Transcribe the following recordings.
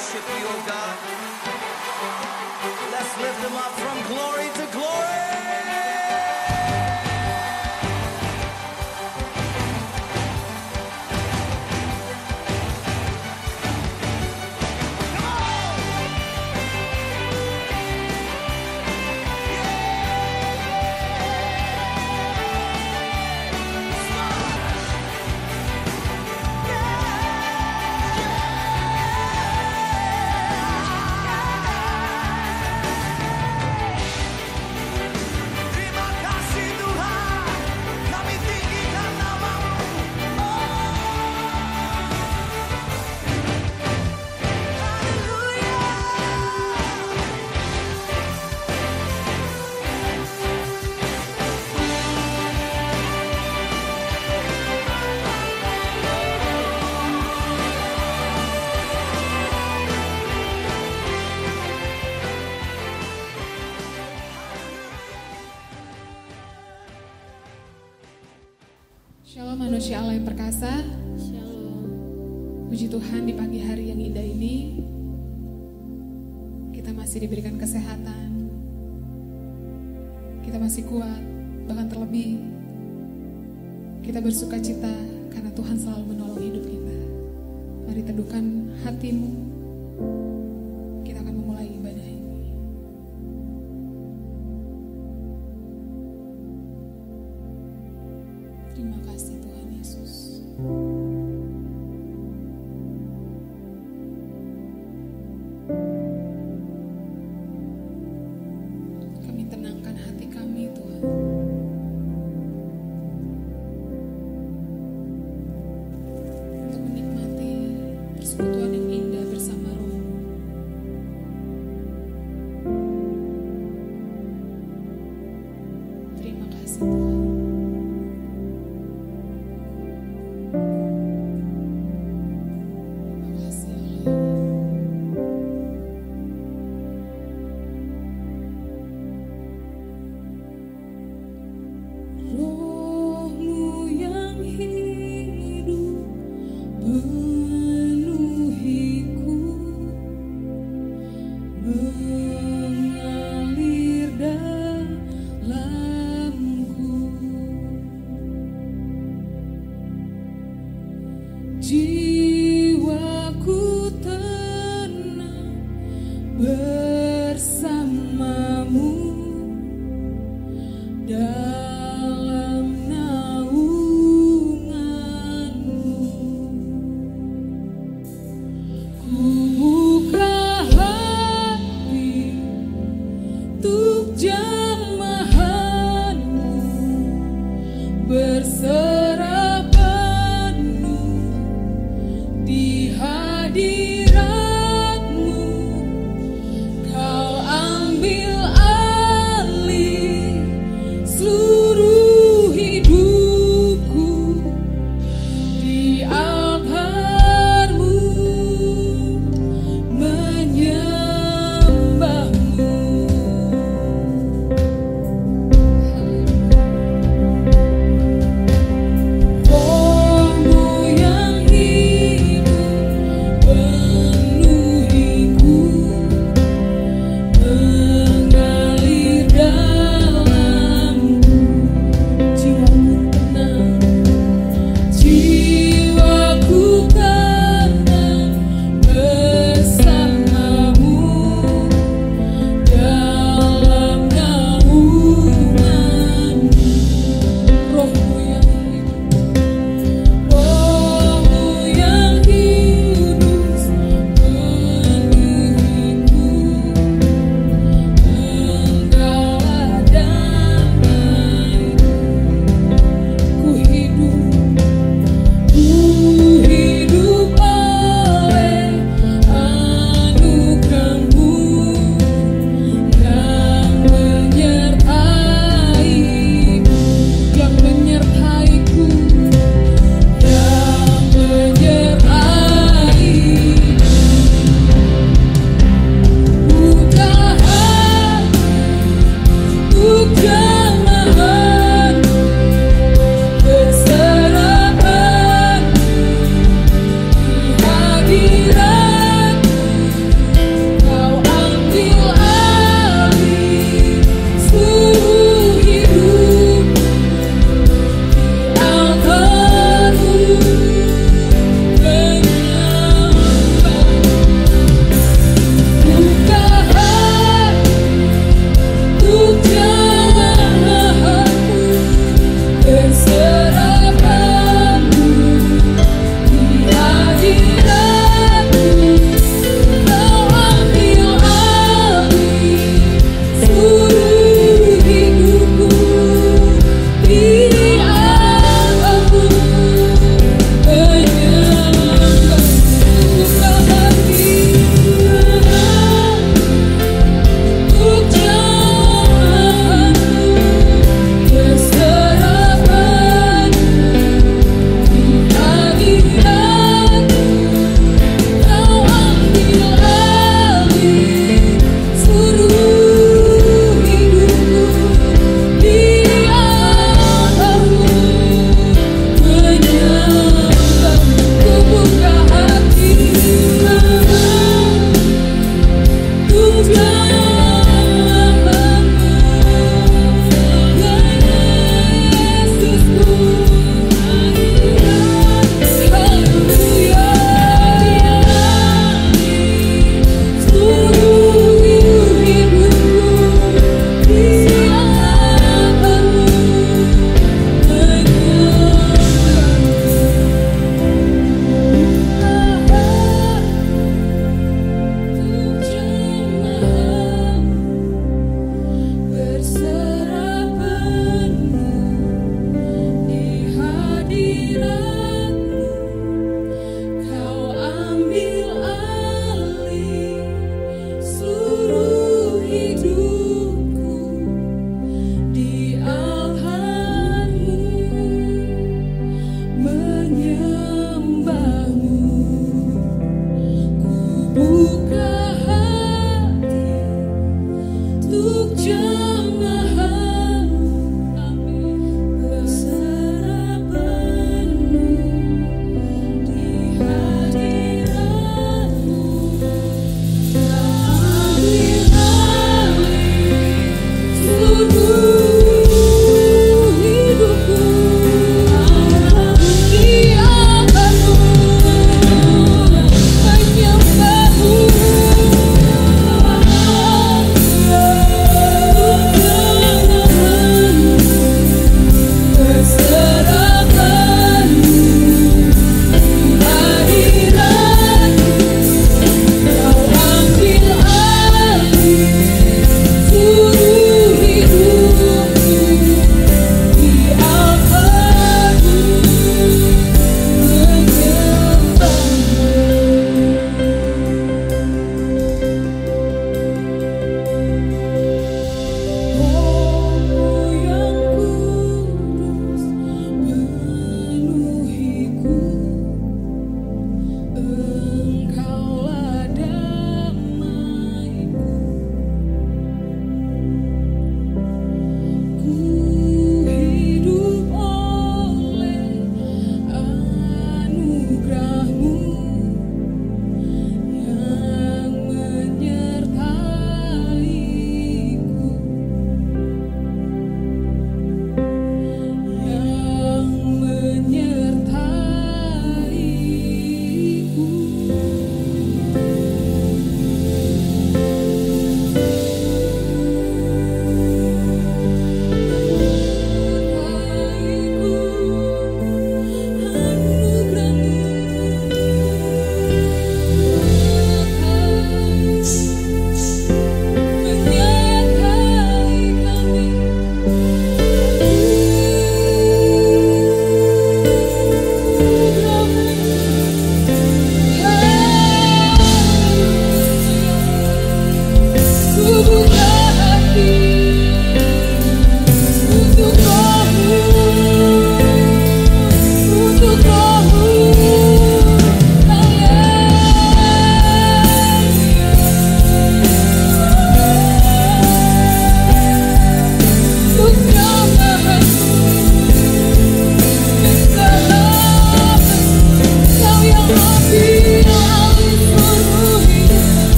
worship you, oh God. Let's lift him up from glory to glory. Shalom manusia Allah yang perkasa. Shalom. Puji Tuhan di pagi hari yang indah ini kita masih diberikan kesehatan. Kita masih kuat, bahkan terlebih kita bersuka cita karena Tuhan selalu menolong hidup kita. Mari teduhkan hatimu. Kita akan memulai ibadah ini. Terima kasih Tuhan Yesus. Kami tenangkan hati kami Tuhan. Untuk menikmati persekutuan yang indah bersama Roh. Terima kasih Tuhan. Terima kasih Allah. Roh-Mu yang hidup penuhiku, mengalir dalamku. Jiwaku tenang bersamamu dalam naunganmu. Ku buka hati untuk jamahanmu, berserah penuh di hadiratmu. Kau ambil alih seluruh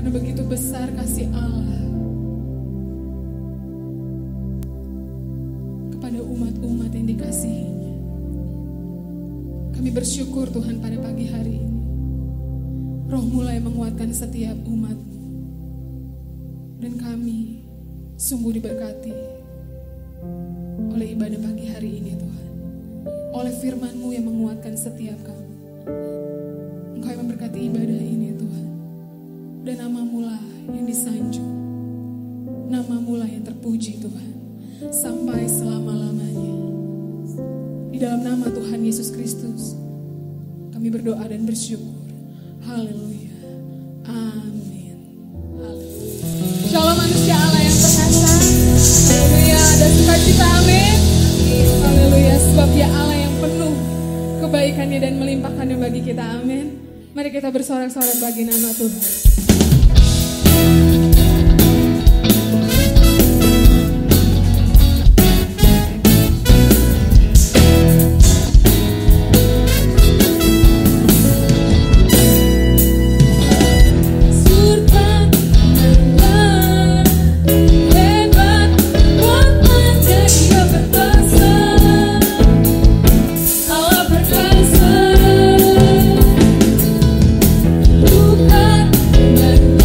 Karena begitu besar kasih Allah kepada umat-umat yang dikasihinya. Kami bersyukur Tuhan pada pagi hari ini. Roh mulai menguatkan setiap umat. Dan kami sungguh diberkati oleh ibadah pagi hari ini Tuhan. Oleh firman-Mu yang menguatkan setiap kami. Engkau yang memberkati ibadah ini Tuhan. Dan nama-Mu lah yang disanjung. Nama-Mu lah yang terpuji Tuhan. Sampai selama-lamanya. Di dalam nama Tuhan Yesus Kristus kami berdoa dan bersyukur. Haleluya. Amin. Haleluya. Shalom manusia Allah yang perkasa. Haleluya. Dan sukacita amin. Haleluya. Sebab Dia Allah yang penuh kebaikannya dan melimpahkannya bagi kita. Amin. Mari kita bersorak-sorak bagi nama Tuhan. Bukan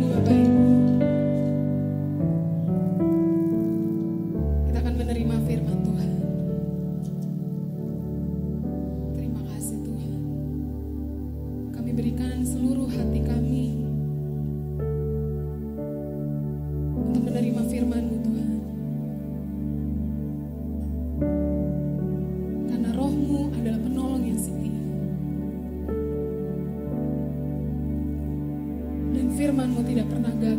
Bapak Ibu. Kita akan menerima firman Tuhan. Terima kasih Tuhan. Kami berikan seluruh hati kami untuk menerima firman-Mu Tuhan. Karena Roh-Mu adalah penolong yang setia. Dan firman-Mu tidak pernah gagal.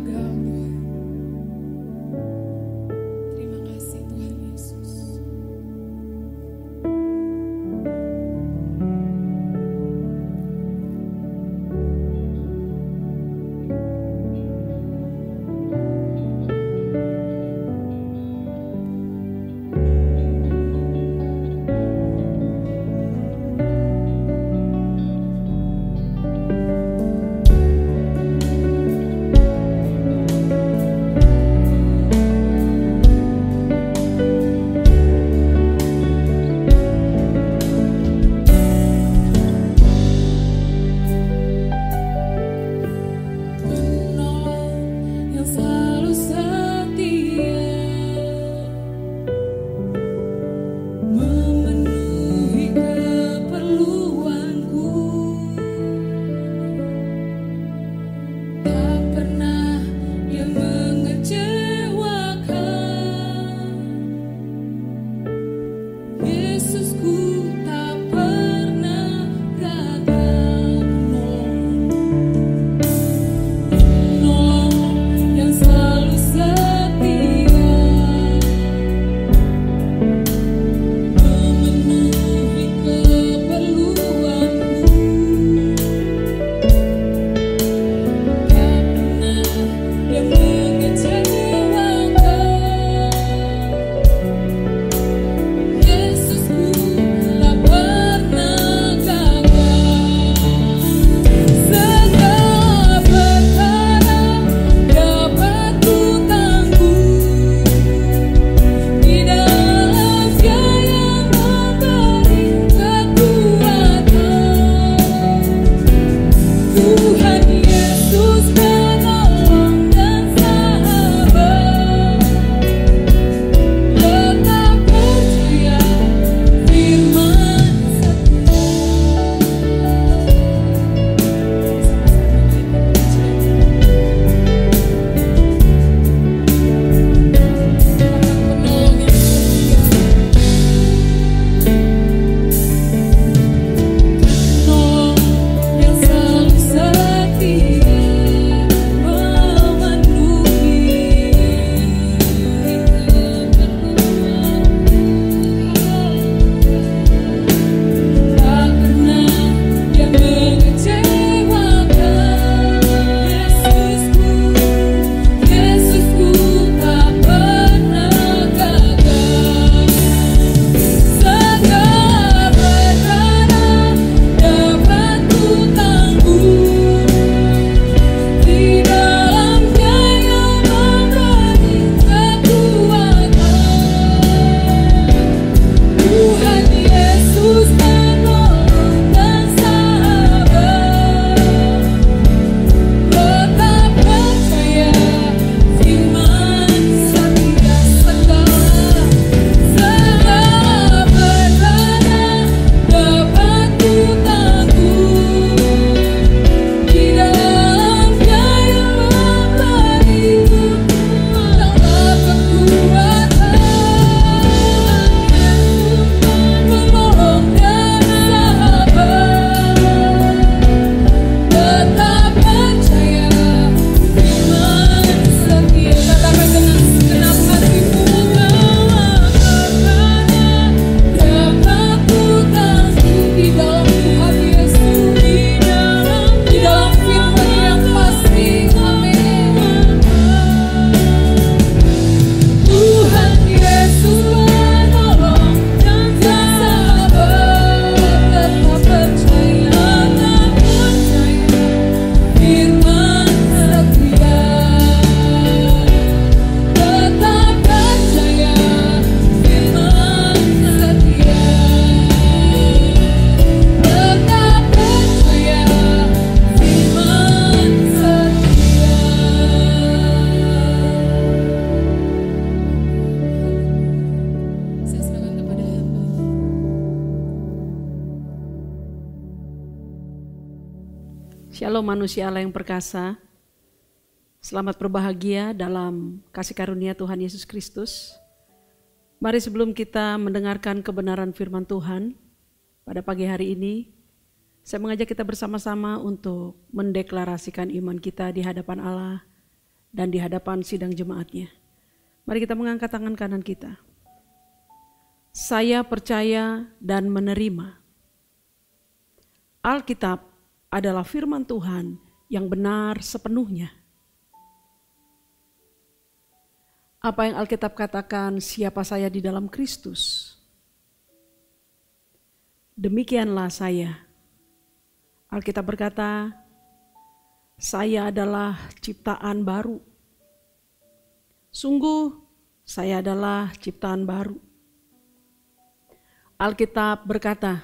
Shalom manusia Allah yang perkasa. Selamat berbahagia dalam kasih karunia Tuhan Yesus Kristus. Mari sebelum kita mendengarkan kebenaran firman Tuhan pada pagi hari ini, saya mengajak kita bersama-sama untuk mendeklarasikan iman kita di hadapan Allah dan di hadapan sidang jemaatnya. Mari kita mengangkat tangan kanan kita. Saya percaya dan menerima Alkitab adalah firman Tuhan yang benar sepenuhnya. Apa yang Alkitab katakan, siapa saya di dalam Kristus, demikianlah saya. Alkitab berkata, saya adalah ciptaan baru. Sungguh, saya adalah ciptaan baru. Alkitab berkata,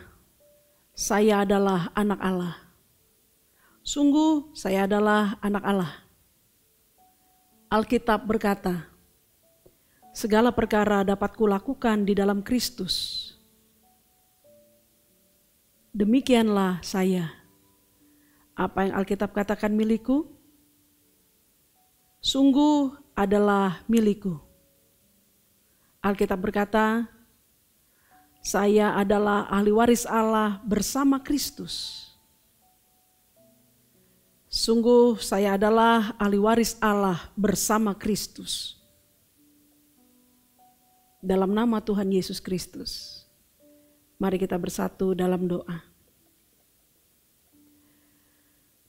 saya adalah anak Allah. Sungguh, saya adalah anak Allah. Alkitab berkata, segala perkara dapat kulakukan di dalam Kristus. Demikianlah saya. Apa yang Alkitab katakan milikku, sungguh adalah milikku. Alkitab berkata, saya adalah ahli waris Allah bersama Kristus. Sungguh saya adalah ahli waris Allah bersama Kristus. Dalam nama Tuhan Yesus Kristus, mari kita bersatu dalam doa.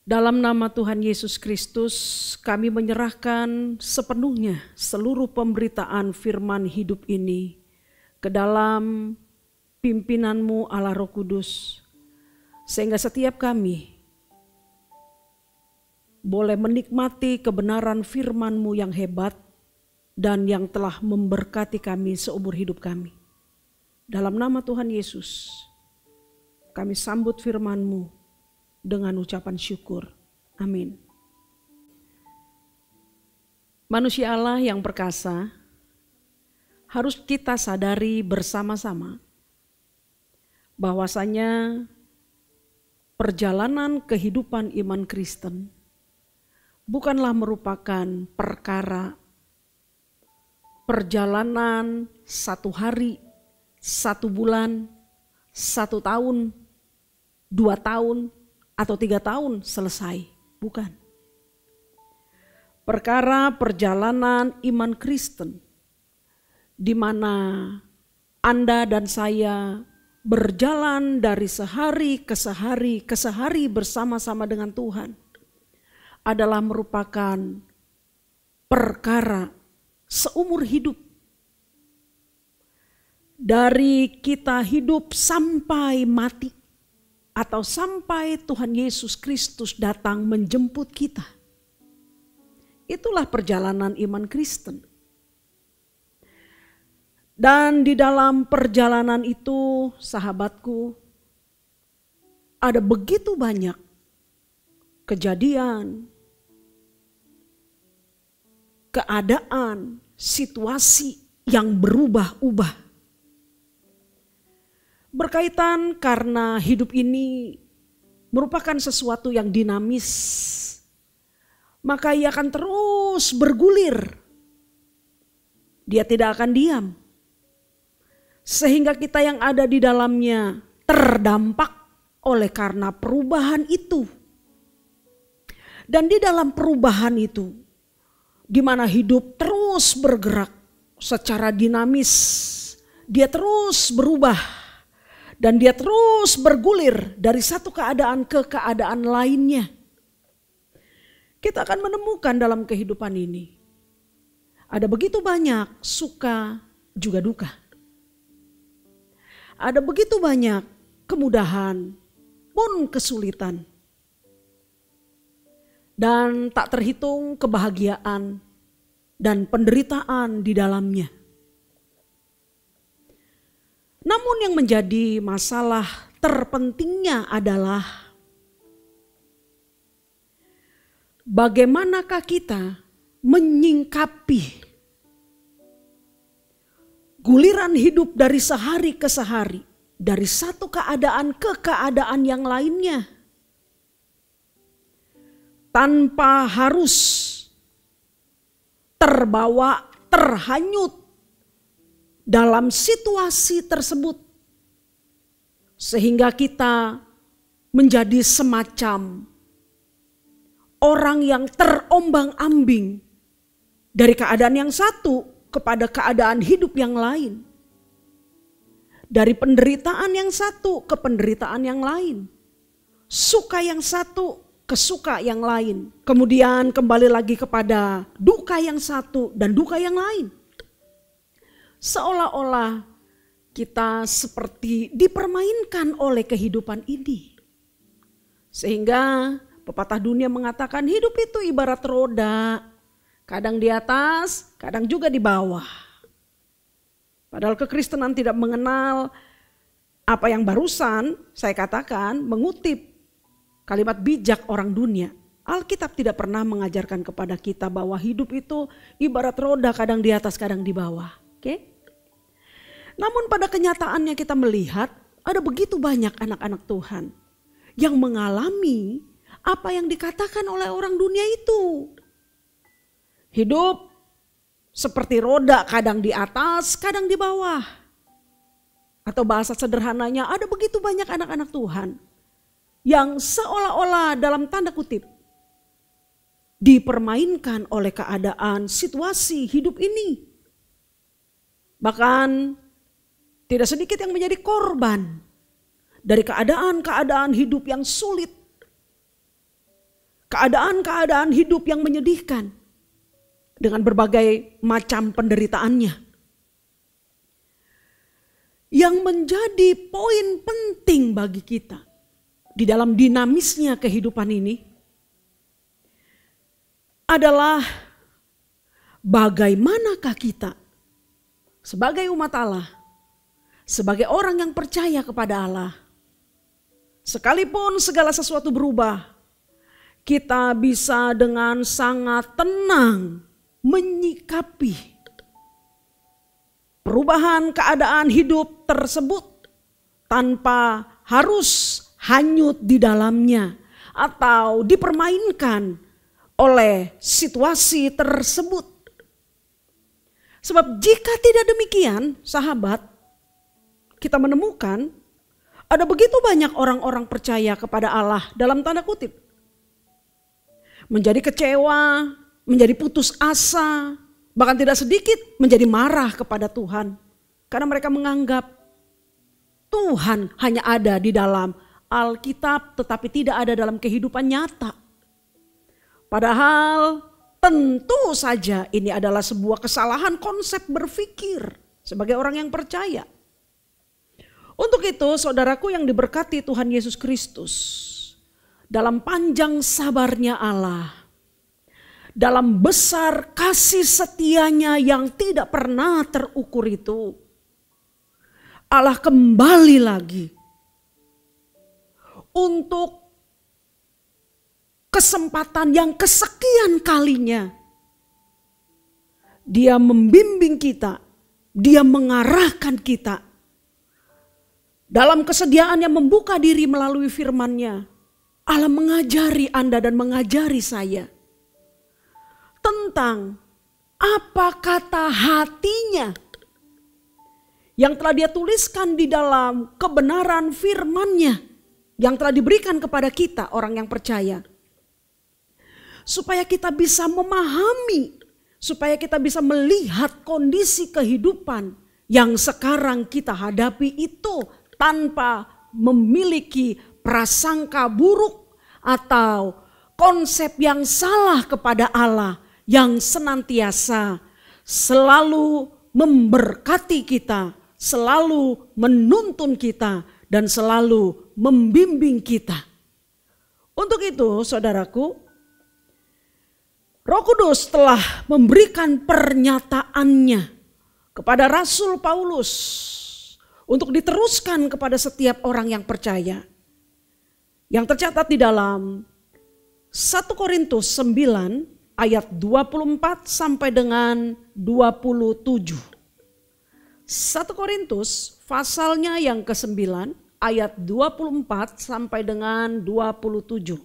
Dalam nama Tuhan Yesus Kristus, kami menyerahkan sepenuhnya seluruh pemberitaan firman hidup ini ke dalam pimpinan-Mu Allah Roh Kudus, sehingga setiap kami boleh menikmati kebenaran firman-Mu yang hebat dan yang telah memberkati kami seumur hidup kami. Dalam nama Tuhan Yesus, kami sambut firman-Mu dengan ucapan syukur. Amin. Manusia Allah yang perkasa, harus kita sadari bersama-sama bahwasanya perjalanan kehidupan iman Kristen bukanlah merupakan perjalanan 1 hari, 1 bulan, 1 tahun, 2 tahun, atau 3 tahun selesai. Bukan. Perjalanan iman Kristen di mana Anda dan saya berjalan dari sehari ke sehari bersama-sama dengan Tuhan adalah merupakan perkara seumur hidup. Dari kita hidup sampai mati atau sampai Tuhan Yesus Kristus datang menjemput kita. Itulah perjalanan iman Kristen. Dan di dalam perjalanan itu, sahabatku, ada begitu banyak kejadian, keadaan, situasi yang berubah-ubah. Berkaitan karena hidup ini merupakan sesuatu yang dinamis, maka ia akan terus bergulir. Dia tidak akan diam. Sehingga kita yang ada di dalamnya terdampak oleh karena perubahan itu. Dan di dalam perubahan itu, di mana hidup terus bergerak secara dinamis, dia terus berubah dan dia terus bergulir dari satu keadaan ke keadaan lainnya. Kita akan menemukan dalam kehidupan ini ada begitu banyak suka juga duka. Ada begitu banyak kemudahan pun kesulitan. Dan tak terhitung kebahagiaan dan penderitaan di dalamnya. Namun yang menjadi masalah terpentingnya adalah bagaimanakah kita menyingkapi guliran hidup dari sehari ke sehari, dari satu keadaan ke keadaan yang lainnya. tanpa harus terbawa, terhanyut dalam situasi tersebut. Sehingga kita menjadi semacam orang yang terombang-ambing dari keadaan yang satu kepada keadaan hidup yang lain. Dari penderitaan yang satu ke penderitaan yang lain. Suka yang satu ke suka yang lain. Kemudian kembali lagi kepada duka yang satu dan duka yang lain. Seolah-olah kita seperti dipermainkan oleh kehidupan ini. Sehingga pepatah dunia mengatakan hidup itu ibarat roda. Kadang di atas, kadang juga di bawah. Padahal kekristenan tidak mengenal apa yang barusan saya katakan, mengutip kalimat bijak orang dunia. Alkitab tidak pernah mengajarkan kepada kita bahwa hidup itu ibarat roda, kadang di atas, kadang di bawah. Oke? Namun pada kenyataannya kita melihat ada begitu banyak anak-anak Tuhan yang mengalami apa yang dikatakan oleh orang dunia itu. Hidup seperti roda, kadang di atas, kadang di bawah. Atau bahasa sederhananya, ada begitu banyak anak-anak Tuhan yang seolah-olah dalam tanda kutip dipermainkan oleh keadaan situasi hidup ini. Bahkan tidak sedikit yang menjadi korban dari keadaan-keadaan hidup yang sulit. Keadaan-keadaan hidup yang menyedihkan dengan berbagai macam penderitaannya. Yang menjadi poin penting bagi kita di dalam dinamisnya kehidupan ini adalah bagaimanakah kita sebagai umat Allah, sebagai orang yang percaya kepada Allah, sekalipun segala sesuatu berubah, kita bisa dengan sangat tenang menyikapi perubahan keadaan hidup tersebut tanpa harus hanyut di dalamnya atau dipermainkan oleh situasi tersebut. Sebab jika tidak demikian, sahabat, kita menemukan ada begitu banyak orang-orang percaya kepada Allah dalam tanda kutip. Menjadi kecewa, menjadi putus asa, bahkan tidak sedikit menjadi marah kepada Tuhan. Karena mereka menganggap Tuhan hanya ada di dalam Alkitab tetapi tidak ada dalam kehidupan nyata. Padahal tentu saja ini adalah sebuah kesalahan konsep berpikir sebagai orang yang percaya. Untuk itu saudaraku yang diberkati Tuhan Yesus Kristus, dalam panjang sabarnya Allah, dalam besar kasih setianya yang tidak pernah terukur itu, Allah kembali lagi untuk kesempatan yang kesekian kalinya. Dia membimbing kita, dia mengarahkan kita. Dalam kesediaannya membuka diri melalui firman-Nya, Allah mengajari Anda dan mengajari saya tentang apa kata hatinya yang telah dia tuliskan di dalam kebenaran firman-Nya yang telah diberikan kepada kita orang yang percaya. Supaya kita bisa memahami, supaya kita bisa melihat kondisi kehidupan yang sekarang kita hadapi itu tanpa memiliki prasangka buruk atau konsep yang salah kepada Allah yang senantiasa selalu memberkati kita, selalu menuntun kita, dan selalu membimbing kita. Untuk itu saudaraku, Roh Kudus telah memberikan pernyataannya kepada Rasul Paulus untuk diteruskan kepada setiap orang yang percaya. Yang tercatat di dalam 1 Korintus 9 ayat 24 sampai dengan 27. 1 Korintus pasalnya yang ke-9 ayat 24 sampai dengan 27.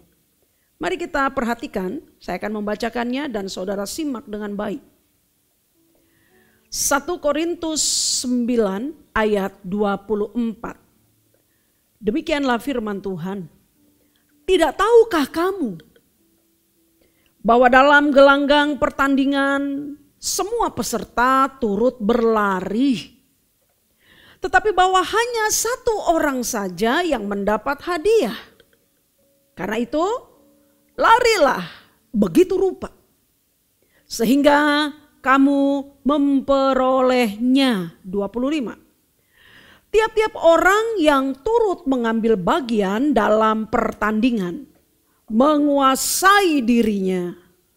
Mari kita perhatikan, saya akan membacakannya dan saudara simak dengan baik. 1 Korintus 9 ayat 24. Demikianlah firman Tuhan. Tidak tahukah kamu bahwa dalam gelanggang pertandingan semua peserta turut berlari, tetapi bahwa hanya satu orang saja yang mendapat hadiah. Karena itu larilah begitu rupa sehingga kamu memperolehnya. 25. Tiap-tiap orang yang turut mengambil bagian dalam pertandingan menguasai dirinya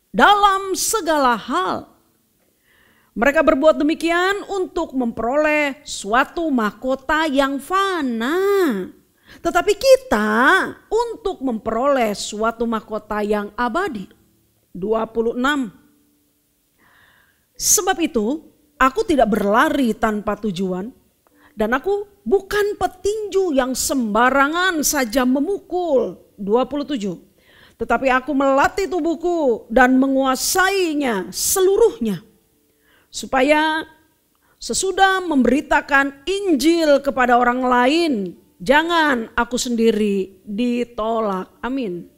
dalam segala hal. Mereka berbuat demikian untuk memperoleh suatu mahkota yang fana. Tetapi kita untuk memperoleh suatu mahkota yang abadi. 26. Sebab itu aku tidak berlari tanpa tujuan. Dan aku bukan petinju yang sembarangan saja memukul. 27. Tetapi aku melatih tubuhku dan menguasainya seluruhnya. Supaya sesudah memberitakan Injil kepada orang lain, jangan aku sendiri ditolak. Amin.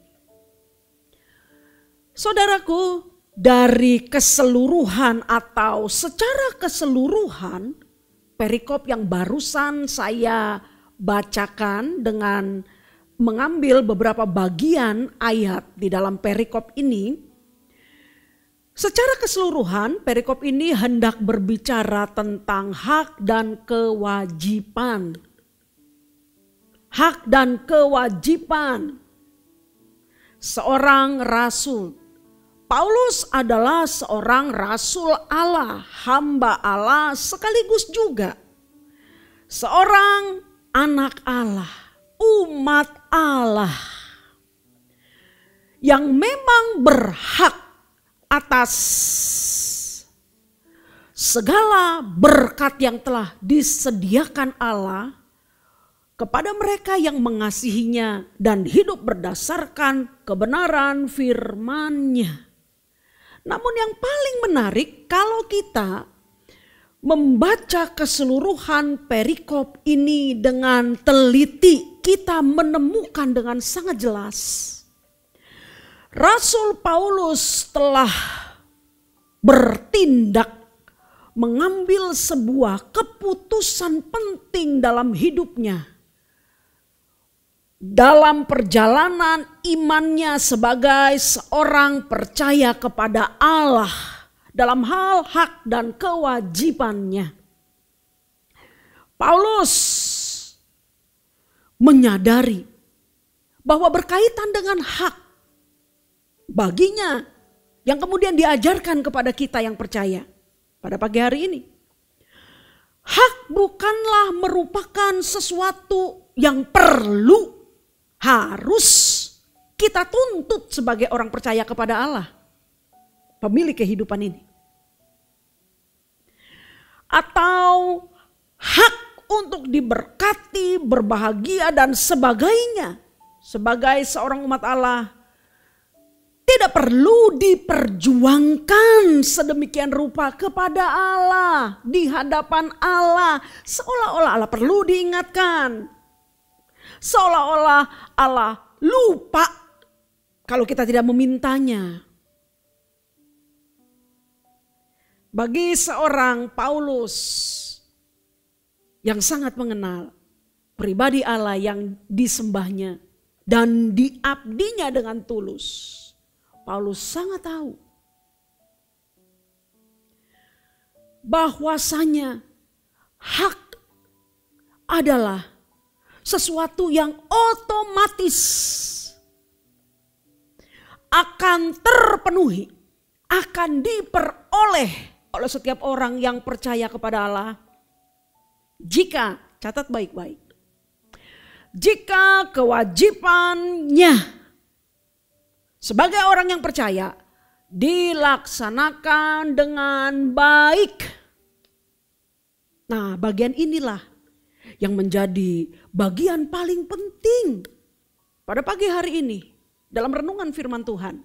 Saudaraku, dari keseluruhan atau secara keseluruhan, perikop yang barusan saya bacakan dengan mengambil beberapa bagian ayat di dalam perikop ini. Secara keseluruhan perikop ini hendak berbicara tentang hak dan kewajiban. Hak dan kewajiban seorang rasul. Paulus adalah seorang rasul Allah, hamba Allah sekaligus juga seorang anak Allah, umat Allah yang memang berhak atas segala berkat yang telah disediakan Allah kepada mereka yang mengasihinya dan hidup berdasarkan kebenaran firman-Nya. Namun yang paling menarik kalau kita membaca keseluruhan perikop ini dengan teliti, kita menemukan dengan sangat jelas. Rasul Paulus telah bertindak mengambil sebuah keputusan penting dalam hidupnya. Dalam perjalanan imannya sebagai seorang percaya kepada Allah dalam hal hak dan kewajibannya. Paulus menyadari bahwa berkaitan dengan hak baginya yang kemudian diajarkan kepada kita yang percaya pada pagi hari ini. Hak bukanlah merupakan sesuatu yang perlu harus kita tuntut sebagai orang percaya kepada Allah, pemilik kehidupan ini. Atau hak untuk diberkati, berbahagia dan sebagainya. Sebagai seorang umat Allah tidak perlu diperjuangkan sedemikian rupa kepada Allah, di hadapan Allah. Seolah-olah Allah perlu diingatkan. Seolah-olah Allah lupa kalau kita tidak memintanya. Bagi seorang Paulus yang sangat mengenal pribadi Allah yang disembahnya dan diabdinya dengan tulus, Paulus sangat tahu bahwasanya hak adalah sesuatu yang otomatis akan terpenuhi, akan diperoleh oleh setiap orang yang percaya kepada Allah. Jika, catat baik-baik, jika kewajibannya sebagai orang yang percaya dilaksanakan dengan baik. Nah, bagian inilah yang menjadi bagian paling penting pada pagi hari ini dalam renungan firman Tuhan.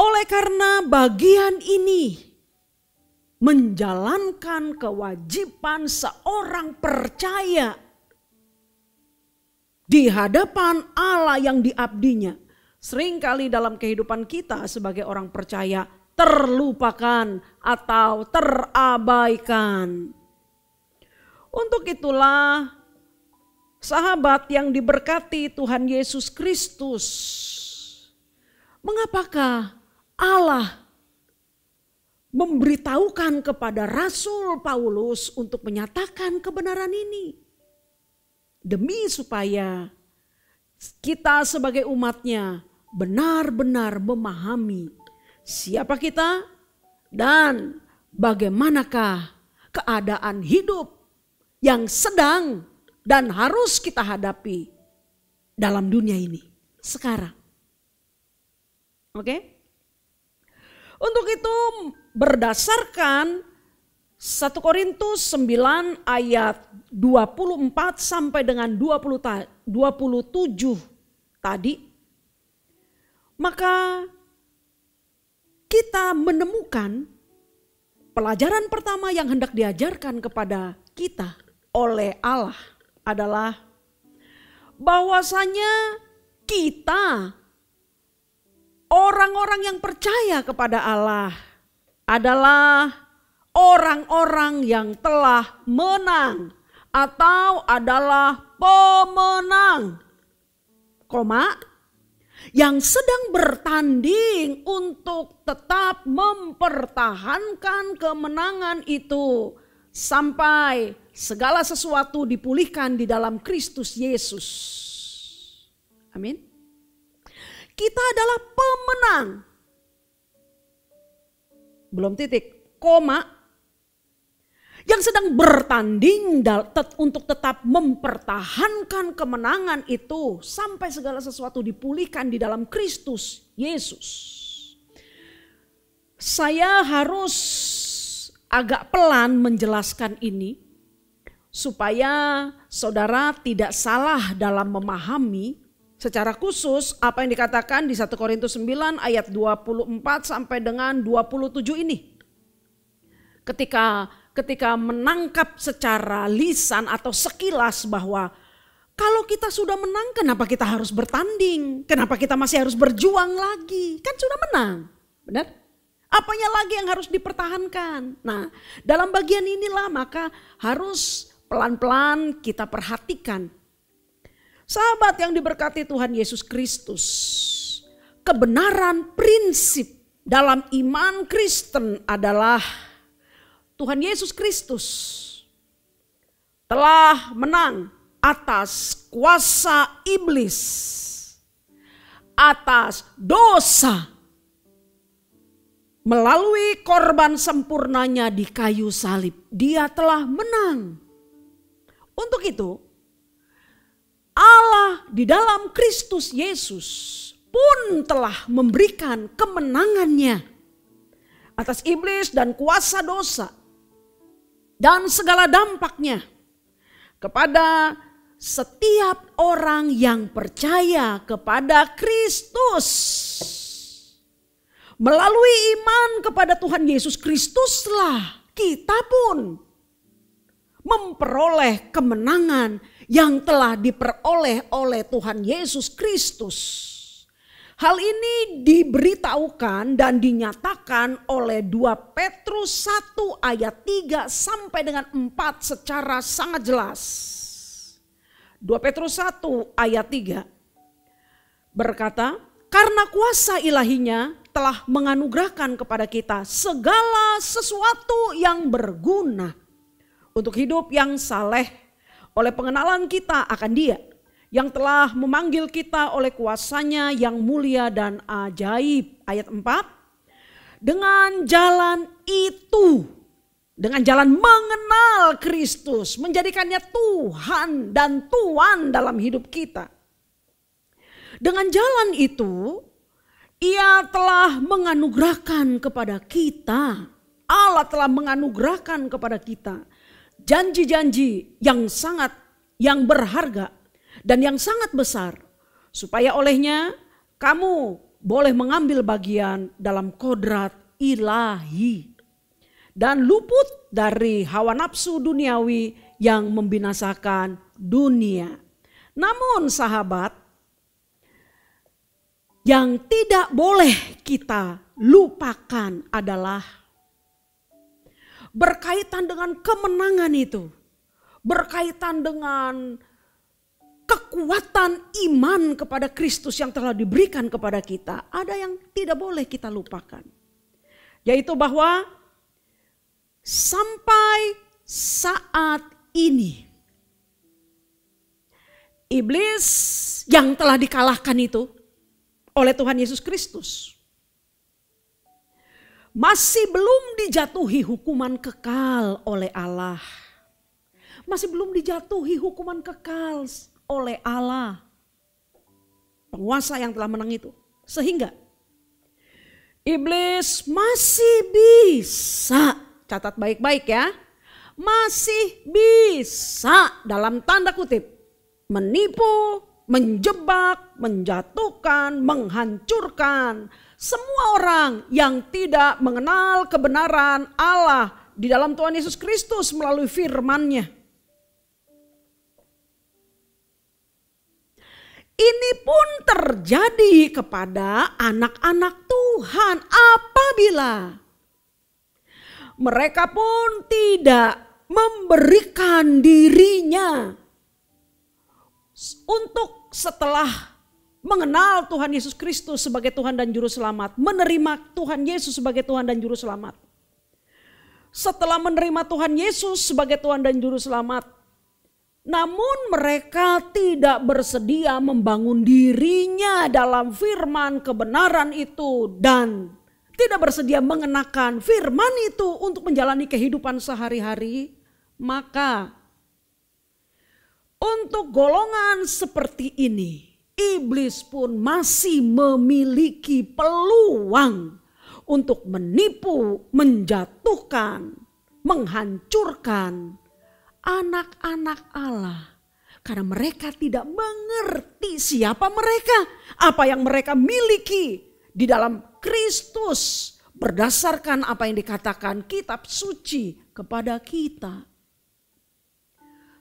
Oleh karena bagian ini menjalankan kewajiban seorang percaya di hadapan Allah yang diabdinya. Seringkali dalam kehidupan kita sebagai orang percaya terlupakan atau terabaikan. Untuk itulah sahabat yang diberkati Tuhan Yesus Kristus, mengapakah Allah memberitahukan kepada Rasul Paulus untuk menyatakan kebenaran ini? Demi supaya kita sebagai umatnya benar-benar memahami siapa kita dan bagaimanakah keadaan hidup yang sedang dan harus kita hadapi dalam dunia ini sekarang. Oke? Untuk itu berdasarkan 1 Korintus 9 ayat 24 sampai dengan 27 tadi, maka kita menemukan pelajaran pertama yang hendak diajarkan kepada kita oleh Allah adalah bahwasanya kita orang-orang yang percaya kepada Allah adalah orang-orang yang telah menang atau adalah pemenang, yang sedang bertanding untuk tetap mempertahankan kemenangan itu sampai segala sesuatu dipulihkan di dalam Kristus Yesus. Amin. Kita adalah pemenang. Belum titik, yang sedang bertanding untuk tetap mempertahankan kemenangan itu sampai segala sesuatu dipulihkan di dalam Kristus Yesus. Saya harus agak pelan menjelaskan ini supaya saudara tidak salah dalam memahami secara khusus apa yang dikatakan di 1 Korintus 9 ayat 24 sampai dengan 27 ini. Ketika menangkap secara lisan atau sekilas bahwa kalau kita sudah menang, kenapa kita harus bertanding? Kenapa kita masih harus berjuang lagi? Kan sudah menang, benar? Apanya lagi yang harus dipertahankan? Nah, dalam bagian inilah maka harus pelan-pelan kita perhatikan. Sahabat yang diberkati Tuhan Yesus Kristus, kebenaran prinsip dalam iman Kristen adalah Tuhan Yesus Kristus telah menang atas kuasa iblis, atas dosa, melalui korban sempurnanya di kayu salib. Dia telah menang. Untuk itu, Allah di dalam Kristus Yesus pun telah memberikan kemenangannya atas iblis dan kuasa dosa dan segala dampaknya kepada setiap orang yang percaya kepada Kristus. Melalui iman kepada Tuhan Yesus Kristuslah kita pun memperoleh kemenangan yang telah diperoleh oleh Tuhan Yesus Kristus. Hal ini diberitahukan dan dinyatakan oleh 2 Petrus 1 ayat 3 sampai dengan 4 secara sangat jelas. 2 Petrus 1 ayat 3 berkata, karena kuasa ilahinya telah menganugerahkan kepada kita segala sesuatu yang berguna untuk hidup yang saleh oleh pengenalan kita akan Dia yang telah memanggil kita oleh kuasanya yang mulia dan ajaib. Ayat 4, dengan jalan itu, dengan jalan mengenal Kristus, menjadikannya Tuhan dan Tuan dalam hidup kita. Dengan jalan itu, Ia telah menganugerahkan kepada kita, Allah telah menganugerahkan kepada kita janji-janji yang berharga dan yang sangat besar, supaya olehnya kamu boleh mengambil bagian dalam kodrat ilahi dan luput dari hawa nafsu duniawi yang membinasakan dunia. Namun sahabat, yang tidak boleh kita lupakan adalah berkaitan dengan kemenangan itu, berkaitan dengan kekuatan iman kepada Kristus yang telah diberikan kepada kita, ada yang tidak boleh kita lupakan. Yaitu bahwa sampai saat ini iblis yang telah dikalahkan itu oleh Tuhan Yesus Kristus masih belum dijatuhi hukuman kekal oleh Allah. Masih belum dijatuhi hukuman kekal oleh Allah, penguasa yang telah menang itu. Sehingga iblis masih bisa, catat baik-baik ya, masih bisa dalam tanda kutip menipu, menjebak, menjatuhkan, menghancurkan semua orang yang tidak mengenal kebenaran Allah di dalam Tuhan Yesus Kristus melalui firman-Nya. Ini pun terjadi kepada anak-anak Tuhan apabila mereka pun tidak memberikan dirinya untuk setelah mengenal Tuhan Yesus Kristus sebagai Tuhan dan Juru Selamat, menerima Tuhan Yesus sebagai Tuhan dan Juru Selamat. Setelah menerima Tuhan Yesus sebagai Tuhan dan Juru Selamat, namun mereka tidak bersedia membangun dirinya dalam firman kebenaran itu dan tidak bersedia mengenakan firman itu untuk menjalani kehidupan sehari-hari, maka untuk golongan seperti ini, iblis pun masih memiliki peluang untuk menipu, menjatuhkan, menghancurkan anak-anak Allah. Karena mereka tidak mengerti siapa mereka, apa yang mereka miliki di dalam Kristus berdasarkan apa yang dikatakan kitab suci kepada kita.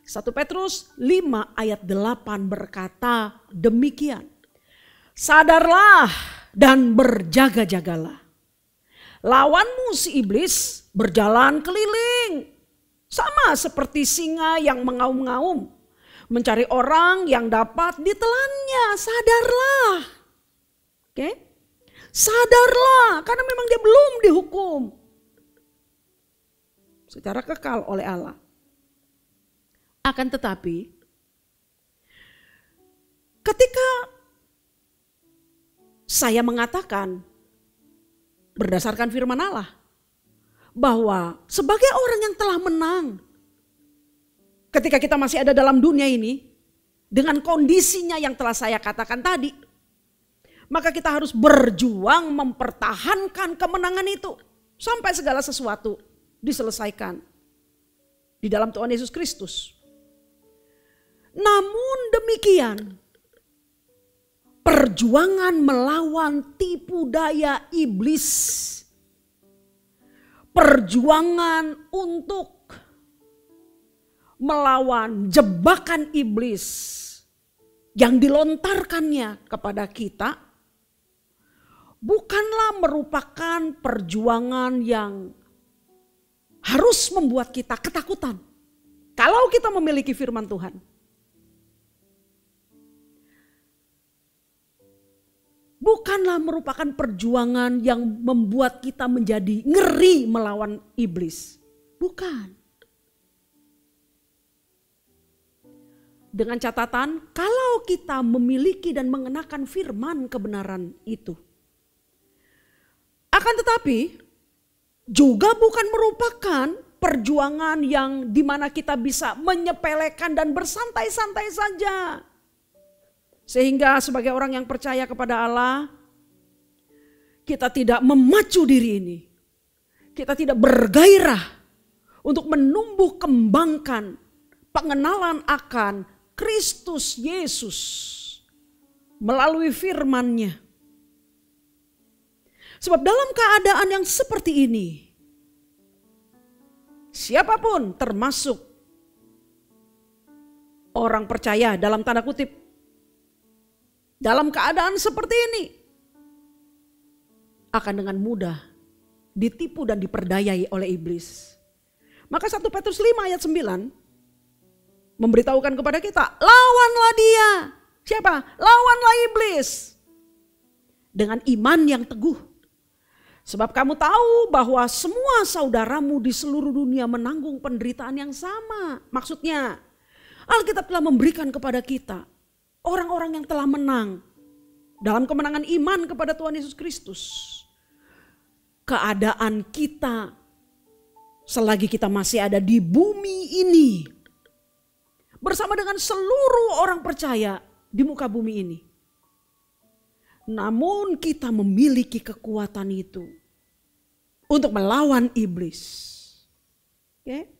1 Petrus 5 ayat 8 berkata demikian. Sadarlah dan berjaga-jagalah. Lawanmu si iblis berjalan keliling. Sama seperti singa yang mengaum-ngaum. Mencari orang yang dapat ditelannya. Sadarlah. Oke? Sadarlah karena memang dia belum dihukum secara kekal oleh Allah. Akan tetapi ketika saya mengatakan berdasarkan firman Allah bahwa sebagai orang yang telah menang ketika kita masih ada dalam dunia ini dengan kondisinya yang telah saya katakan tadi, maka kita harus berjuang mempertahankan kemenangan itu sampai segala sesuatu diselesaikan di dalam Tuhan Yesus Kristus. Namun demikian, perjuangan melawan tipu daya iblis, perjuangan untuk melawan jebakan iblis yang dilontarkannya kepada kita, bukanlah merupakan perjuangan yang harus membuat kita ketakutan. Kalau kita memiliki firman Tuhan. Bukanlah merupakan perjuangan yang membuat kita menjadi ngeri melawan iblis. Bukan. Dengan catatan kalau kita memiliki dan mengenakan firman kebenaran itu. Akan tetapi juga bukan merupakan perjuangan yang dimana kita bisa menyepelekan dan bersantai-santai saja. Sehingga sebagai orang yang percaya kepada Allah, kita tidak memacu diri ini. Kita tidak bergairah untuk menumbuh kembangkan pengenalan akan Kristus Yesus melalui firman-Nya. Sebab dalam keadaan yang seperti ini, siapapun termasuk orang percaya dalam tanda kutip, dalam keadaan seperti ini akan dengan mudah ditipu dan diperdayai oleh iblis. Maka 1 Petrus 5 ayat 9 memberitahukan kepada kita, lawanlah dia. Siapa? Lawanlah iblis dengan iman yang teguh. Sebab kamu tahu bahwa semua saudaramu di seluruh dunia menanggung penderitaan yang sama. Maksudnya, Alkitab telah memberikan kepada kita orang-orang yang telah menang dalam kemenangan iman kepada Tuhan Yesus Kristus. Keadaan kita selagi kita masih ada di bumi ini bersama dengan seluruh orang percaya di muka bumi ini. Namun kita memiliki kekuatan itu untuk melawan iblis. Oke?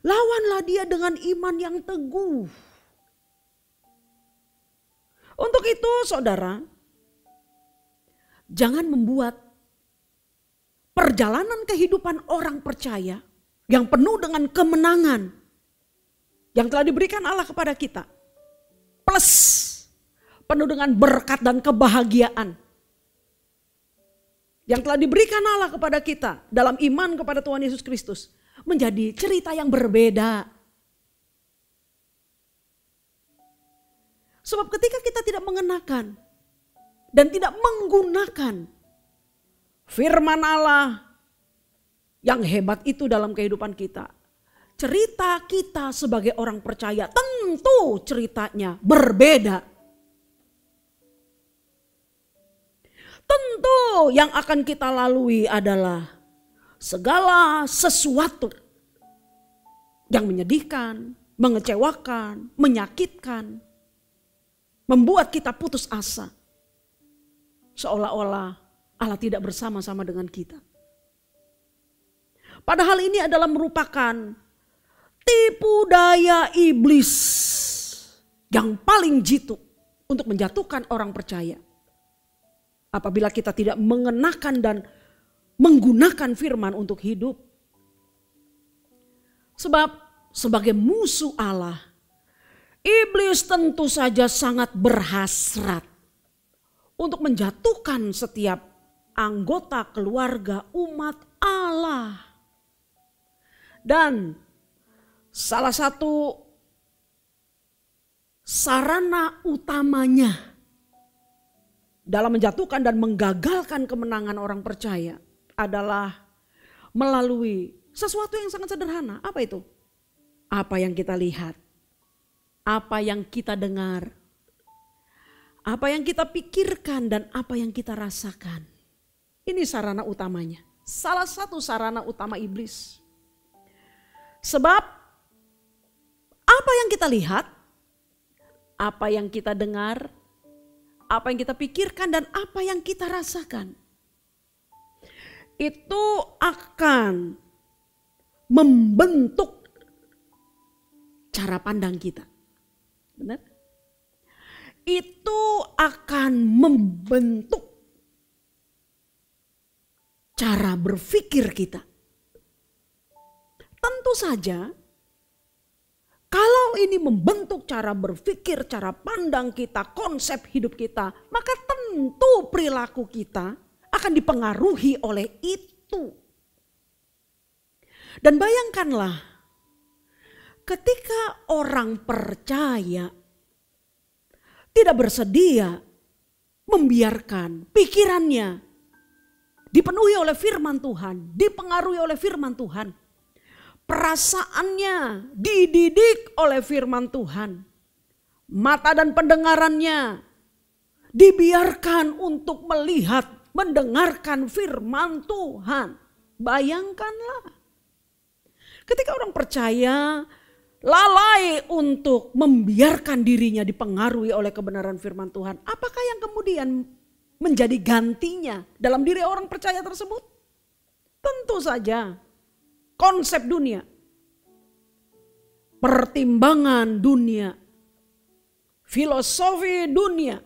Lawanlah dia dengan iman yang teguh. Untuk itu saudara, jangan membuat perjalanan kehidupan orang percaya yang penuh dengan kemenangan yang telah diberikan Allah kepada kita, plus penuh dengan berkat dan kebahagiaan yang telah diberikan Allah kepada kita dalam iman kepada Tuhan Yesus Kristus, menjadi cerita yang berbeda. Sebab ketika kita tidak mengenakan dan tidak menggunakan firman Allah yang hebat itu dalam kehidupan kita, cerita kita sebagai orang percaya tentu ceritanya berbeda. Tentu yang akan kita lalui adalah segala sesuatu yang menyedihkan, mengecewakan, menyakitkan, membuat kita putus asa. Seolah-olah Allah tidak bersama-sama dengan kita. Padahal ini adalah merupakan tipu daya iblis yang paling jitu untuk menjatuhkan orang percaya. Apabila kita tidak mengenakan dan menggunakan firman untuk hidup. Sebab sebagai musuh Allah, iblis tentu saja sangat berhasrat untuk menjatuhkan setiap anggota keluarga umat Allah. Dan salah satu sarana utamanya dalam menjatuhkan dan menggagalkan kemenangan orang percaya adalah melalui sesuatu yang sangat sederhana. Apa itu? Apa yang kita lihat, apa yang kita dengar, apa yang kita pikirkan, dan apa yang kita rasakan. Ini sarana utamanya. Salah satu sarana utama iblis. Sebab apa yang kita lihat, apa yang kita dengar, apa yang kita pikirkan, dan apa yang kita rasakan, itu akan membentuk cara pandang kita. Benar? Itu akan membentuk cara berpikir kita. Tentu saja kalau ini membentuk cara berpikir, cara pandang kita, konsep hidup kita, maka tentu perilaku kita akan dipengaruhi oleh itu. Dan bayangkanlah ketika orang percaya tidak bersedia membiarkan pikirannya dipenuhi oleh firman Tuhan, dipengaruhi oleh firman Tuhan, perasaannya dididik oleh firman Tuhan, mata dan pendengarannya dibiarkan untuk melihat, mendengarkan firman Tuhan. Bayangkanlah ketika orang percaya lalai untuk membiarkan dirinya dipengaruhi oleh kebenaran firman Tuhan, apakah yang kemudian menjadi gantinya dalam diri orang percaya tersebut? Tentu saja konsep dunia, pertimbangan dunia, filosofi dunia,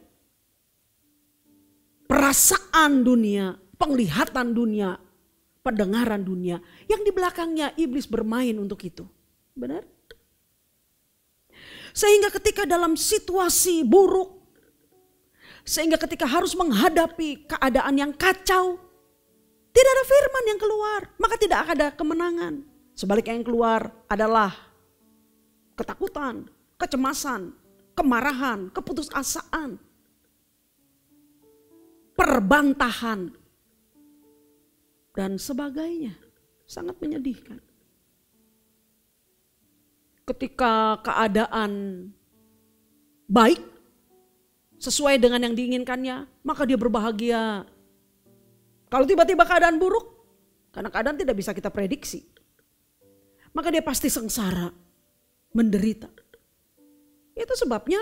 perasaan dunia, penglihatan dunia, pendengaran dunia. Yang di belakangnya iblis bermain untuk itu. Benar? Sehingga ketika dalam situasi buruk, sehingga ketika harus menghadapi keadaan yang kacau, tidak ada firman yang keluar, maka tidak ada kemenangan. Sebaliknya yang keluar adalah ketakutan, kecemasan, kemarahan, keputusasaan, perbantahan, dan sebagainya. Sangat menyedihkan. Ketika keadaan baik, sesuai dengan yang diinginkannya, maka dia berbahagia. Kalau tiba-tiba keadaan buruk, karena keadaan tidak bisa kita prediksi, maka dia pasti sengsara, menderita. Itu sebabnya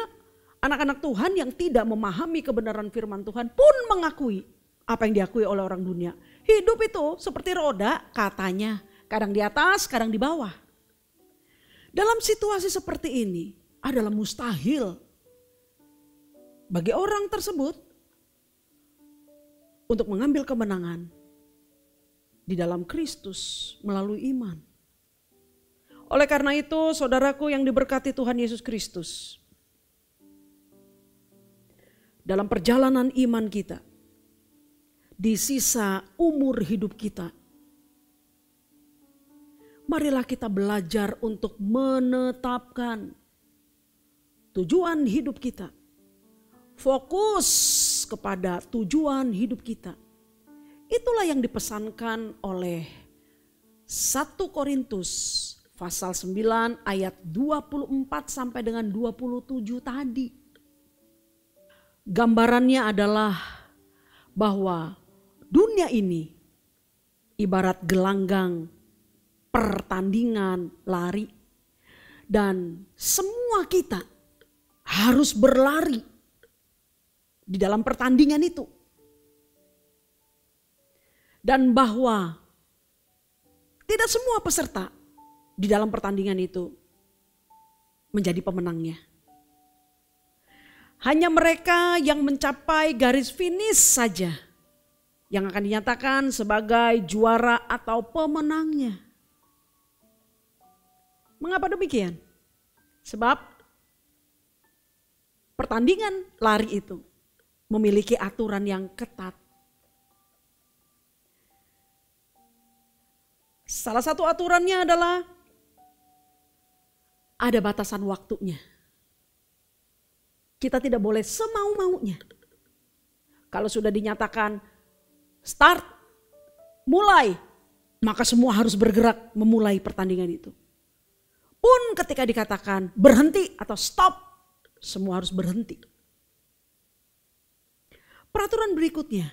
anak-anak Tuhan yang tidak memahami kebenaran firman Tuhan pun mengakui apa yang diakui oleh orang dunia. Hidup itu seperti roda katanya, kadang di atas, kadang di bawah. Dalam situasi seperti ini adalah mustahil bagi orang tersebut untuk mengambil kemenangan di dalam Kristus melalui iman. Oleh karena itu, saudaraku yang diberkati Tuhan Yesus Kristus, dalam perjalanan iman kita, di sisa umur hidup kita, marilah kita belajar untuk menetapkan tujuan hidup kita. Fokus kepada tujuan hidup kita. Itulah yang dipesankan oleh 1 Korintus pasal 9 ayat 24 sampai dengan 27 tadi. Gambarannya adalah bahwa dunia ini ibarat gelanggang pertandingan lari, dan semua kita harus berlari di dalam pertandingan itu, dan bahwa tidak semua peserta di dalam pertandingan itu menjadi pemenangnya. Hanya mereka yang mencapai garis finish saja yang akan dinyatakan sebagai juara atau pemenangnya. Mengapa demikian? Sebab pertandingan lari itu memiliki aturan yang ketat. Salah satu aturannya adalah ada batasan waktunya. Kita tidak boleh semau-maunya. Kalau sudah dinyatakan start, mulai, maka semua harus bergerak memulai pertandingan itu. Pun ketika dikatakan berhenti atau stop, semua harus berhenti. Peraturan berikutnya,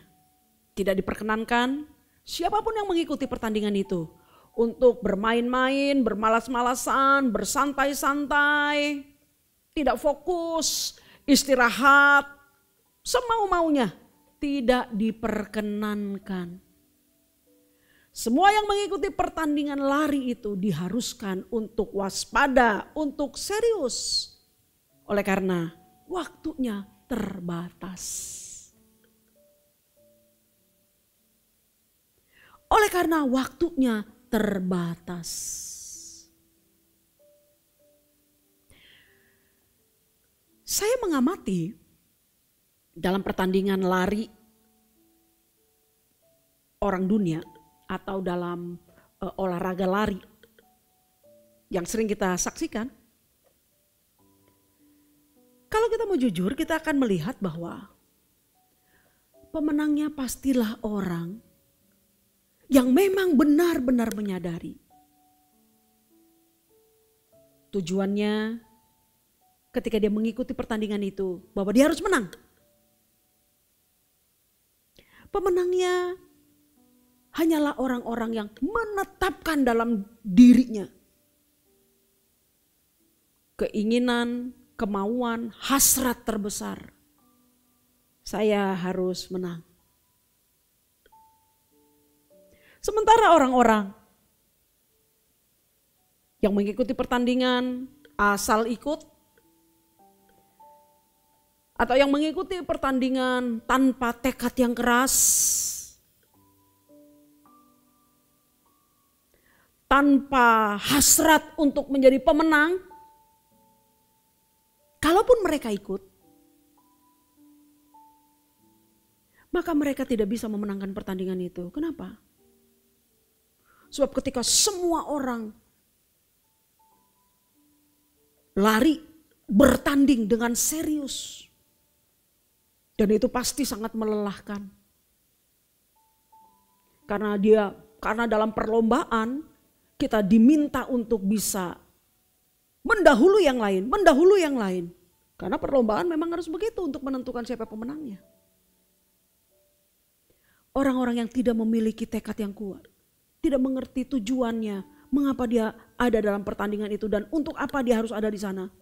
tidak diperkenankan siapapun yang mengikuti pertandingan itu untuk bermain-main, bermalas-malasan, bersantai-santai, tidak fokus, istirahat, semau-maunya, tidak diperkenankan. Semua yang mengikuti pertandingan lari itu diharuskan untuk waspada, untuk serius. Oleh karena waktunya terbatas. Oleh karena waktunya terbatas. Saya mengamati dalam pertandingan lari orang dunia, atau dalam olahraga lari yang sering kita saksikan. Kalau kita mau jujur, kita akan melihat bahwa pemenangnya pastilah orang yang memang benar-benar menyadari tujuannya ketika dia mengikuti pertandingan itu, bahwa dia harus menang. Pemenangnya hanyalah orang-orang yang menetapkan dalam dirinya keinginan, kemauan, hasrat terbesar. Saya harus menang. Sementara orang-orang yang mengikuti pertandingan asal ikut, atau yang mengikuti pertandingan tanpa tekad yang keras, tanpa hasrat untuk menjadi pemenang, kalaupun mereka ikut, maka mereka tidak bisa memenangkan pertandingan itu. Kenapa? Sebab ketika semua orang lari bertanding dengan serius, dan itu pasti sangat melelahkan. Karena dalam perlombaan kita diminta untuk bisa mendahului yang lain. Karena perlombaan memang harus begitu untuk menentukan siapa pemenangnya. Orang-orang yang tidak memiliki tekad yang kuat, tidak mengerti tujuannya, mengapa dia ada dalam pertandingan itu dan untuk apa dia harus ada di sana.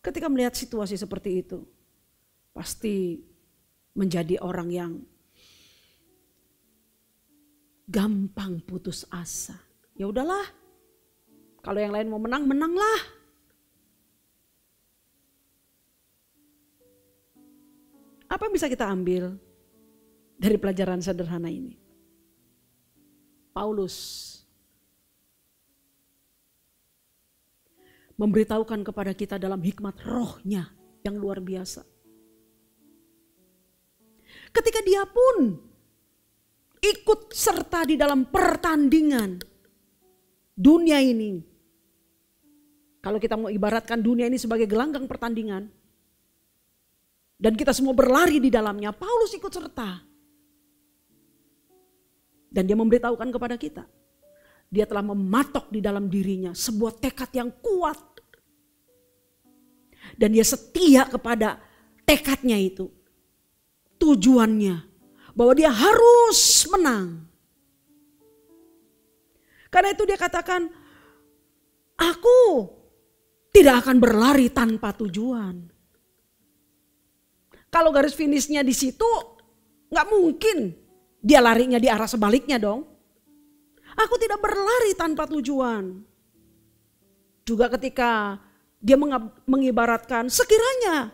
Ketika melihat situasi seperti itu, pasti menjadi orang yang gampang putus asa. Ya udahlah, kalau yang lain mau menang, menanglah. Apa yang bisa kita ambil dari pelajaran sederhana ini? Paulus memberitahukan kepada kita dalam hikmat rohnya yang luar biasa. Ketika dia pun ikut serta di dalam pertandingan dunia ini. Kalau kita mau ibaratkan dunia ini sebagai gelanggang pertandingan, dan kita semua berlari di dalamnya, Paulus ikut serta. Dan dia memberitahukan kepada kita, dia telah mematok di dalam dirinya sebuah tekad yang kuat. Dan dia setia kepada tekadnya itu. Tujuannya bahwa dia harus menang. Karena itu dia katakan, aku tidak akan berlari tanpa tujuan. Kalau garis finishnya di situ, gak mungkin dia larinya di arah sebaliknya dong. Aku tidak berlari tanpa tujuan. Juga ketika dia mengibaratkan, sekiranya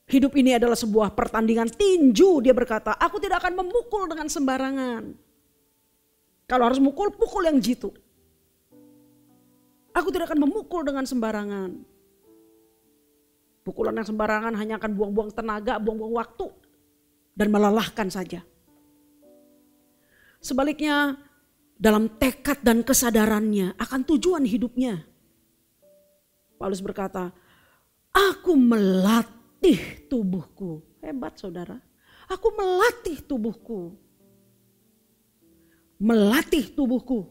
hidup ini adalah sebuah pertandingan tinju, dia berkata, aku tidak akan memukul dengan sembarangan. Kalau harus mukul, pukul yang jitu. Aku tidak akan memukul dengan sembarangan. Pukulan yang sembarangan hanya akan buang-buang tenaga, buang-buang waktu, dan melelahkan saja. Sebaliknya, dalam tekad dan kesadarannya akan tujuan hidupnya, Paulus berkata, aku melatih tubuhku. Hebat saudara. Aku melatih tubuhku. Melatih tubuhku.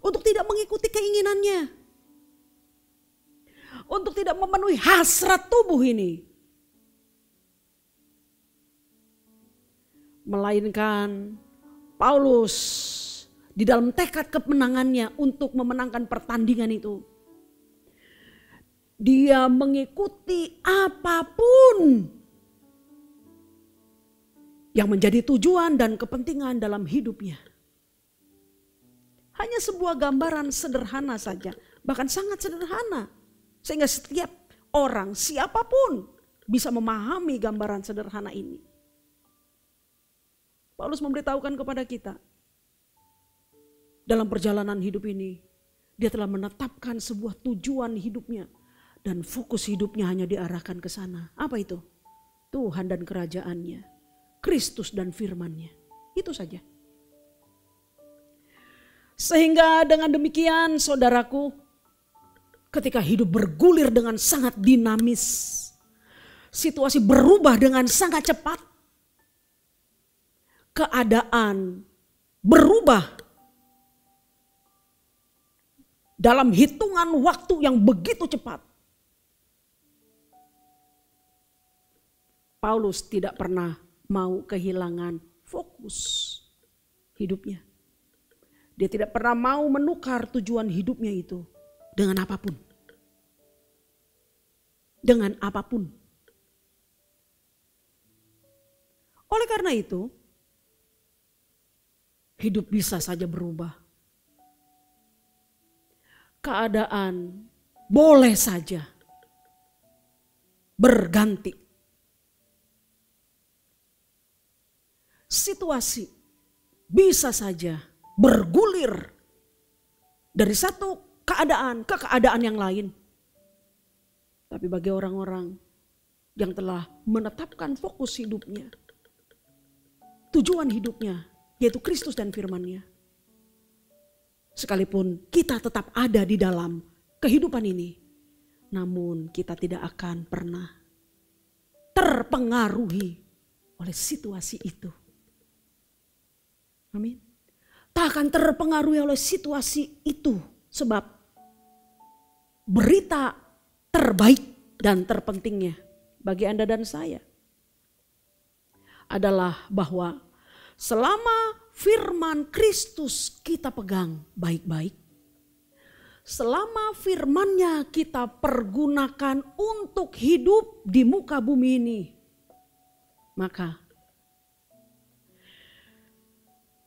Untuk tidak mengikuti keinginannya. Untuk tidak memenuhi hasrat tubuh ini. Melainkan Paulus di dalam tekad kemenangannya untuk memenangkan pertandingan itu. Dia mengikuti apapun yang menjadi tujuan dan kepentingan dalam hidupnya. Hanya sebuah gambaran sederhana saja, bahkan sangat sederhana. Sehingga setiap orang, siapapun bisa memahami gambaran sederhana ini. Paulus memberitahukan kepada kita, dalam perjalanan hidup ini, dia telah menetapkan sebuah tujuan hidupnya. Dan fokus hidupnya hanya diarahkan ke sana. Apa itu? Tuhan dan kerajaannya. Kristus dan firman-Nya. Itu saja. Sehingga dengan demikian saudaraku, ketika hidup bergulir dengan sangat dinamis, situasi berubah dengan sangat cepat, keadaan berubah dalam hitungan waktu yang begitu cepat. Paulus tidak pernah mau kehilangan fokus hidupnya. Dia tidak pernah mau menukar tujuan hidupnya itu dengan apapun. Dengan apapun. Oleh karena itu, hidup bisa saja berubah. Keadaan boleh saja berganti. Situasi bisa saja bergulir dari satu keadaan ke keadaan yang lain. Tapi bagi orang-orang yang telah menetapkan fokus hidupnya, tujuan hidupnya, yaitu Kristus dan firman-Nya, sekalipun kita tetap ada di dalam kehidupan ini, namun kita tidak akan pernah terpengaruhi oleh situasi itu. Amin. Tak akan terpengaruhi oleh situasi itu, sebab berita terbaik dan terpentingnya bagi Anda dan saya adalah bahwa selama firman Kristus kita pegang baik-baik, selama firman-Nya kita pergunakan untuk hidup di muka bumi ini, maka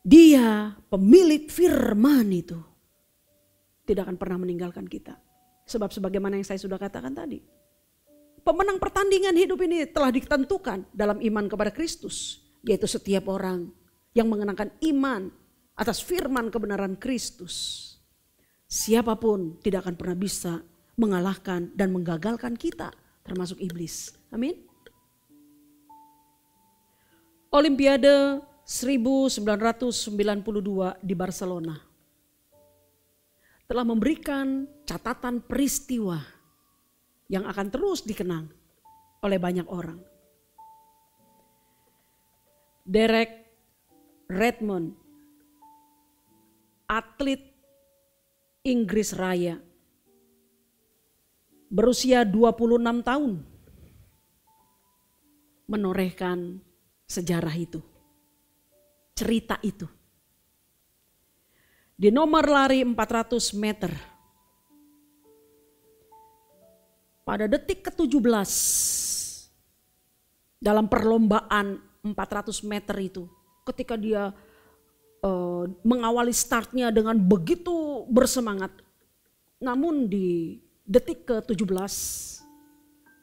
Dia pemilik firman itu tidak akan pernah meninggalkan kita. Sebab sebagaimana yang saya sudah katakan tadi, pemenang pertandingan hidup ini telah ditentukan dalam iman kepada Kristus, yaitu setiap orang yang mengenakan iman atas firman kebenaran Kristus. Siapapun tidak akan pernah bisa mengalahkan dan menggagalkan kita, termasuk iblis. Amin. Olimpiade 1992 di Barcelona telah memberikan catatan peristiwa yang akan terus dikenang oleh banyak orang. Derek Redmond, atlet Inggris Raya, berusia 26 tahun, menorehkan sejarah itu, cerita itu. Di nomor lari 400 meter, pada detik ke-17 dalam perlombaan 400 meter itu, ketika dia mengawali startnya dengan begitu bersemangat, namun di detik ke-17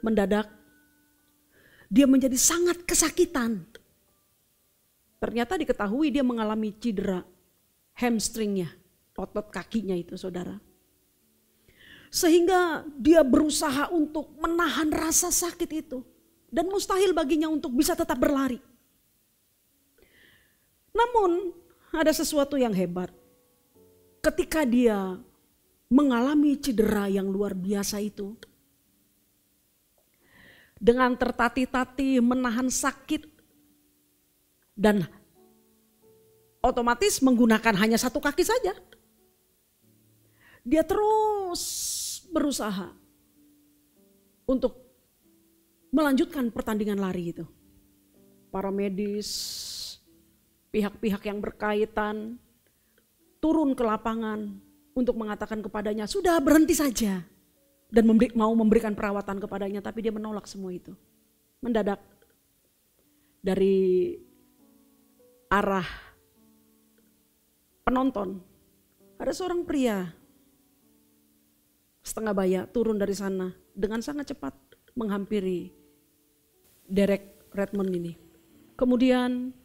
mendadak dia menjadi sangat kesakitan. Ternyata diketahui dia mengalami cedera hamstringnya, otot kakinya itu, saudara. Sehingga dia berusaha untuk menahan rasa sakit itu. Dan mustahil baginya untuk bisa tetap berlari. Namun ada sesuatu yang hebat. Ketika dia mengalami cedera yang luar biasa itu, dengan tertati-tati menahan sakit dan otomatis menggunakan hanya satu kaki saja, dia terus berusaha untuk melanjutkan pertandingan lari itu. Para medis, pihak-pihak yang berkaitan turun ke lapangan untuk mengatakan kepadanya, sudah berhenti saja. Dan mau memberikan perawatan kepadanya, tapi dia menolak semua itu. Mendadak dari arah penonton ada seorang pria setengah baya turun dari sana dengan sangat cepat menghampiri Derek Redmond ini. Kemudian